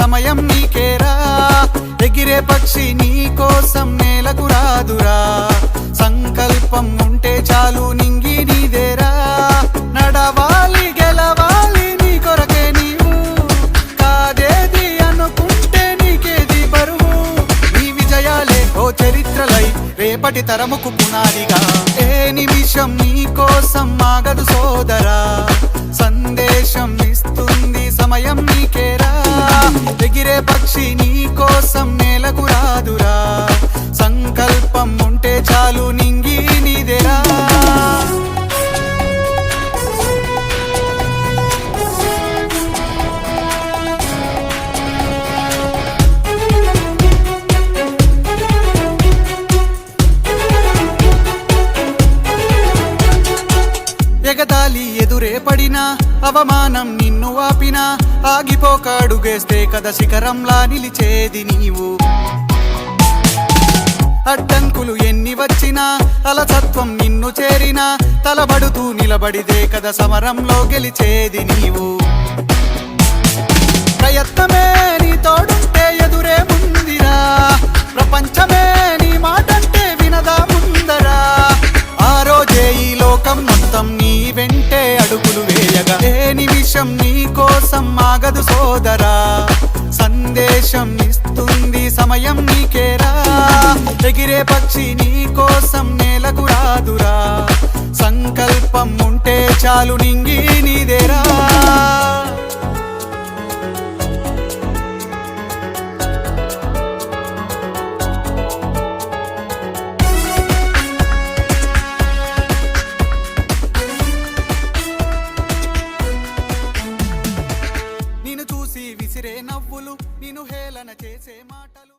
సమయం నీకేరా. ఎగిరే పక్షి నీ కోసం నేలకు రాదురా. సంకల్పం ఉంటే చాలు నింగి నీదేరా. నడవాలి గెలవాలి నీ కొరకే నీవు. కాదేది అనుకుంటే నీకేది బరువు. నీ విజయాలే ఓ చరిత్రలై రేపటి తరముకు పునాదిగా. ఏ నిమిషం నీ కోసం ఆగదు సోదరా. సందేశం ఇస్తుంది సమయం నీకేరా. ఎగిరే పక్షి నీ కోసం నేలకు రాదురా. సంకల్పం ఉంటే చాలు నింగి నీదేరా. ఎగతాళి ఎదురే పడినా అవమానం నిన్ను ఆపినా ఆగిపోక అడుగేస్తే కదా శిఖరంలా నిలిచేది నీవు. అడ్డంకులు ఎన్ని వచ్చినా అలసత్వం నిన్ను చేరినా తలబడుతూ నిలబడిదే కదా సమరంలో గెలిచేది నీవు. ప్రయత్నమే నీ తోడుంటే ఎదురే ముందిరా. ప్రపంచమే నీ మాటంటే వినదా ముందరా. ఆ రోజే ఈ లోకం మొత్తం నీ వెంటే అడుగులు వేయగా. ఏ నిమిషం నీ కోసం ఆగదు సోదరా. సందేశం ఇస్తుంది సమయం నీకేరా. ఎగిరే పక్షి నీ కోసం నేలకు రాదురా. సంకల్పం ఉంటే చాలు నింగి నీదేరా. నిన్ను చూసి విసిరే నవ్వులు నిన్ను హేళన చేసే మాటలు.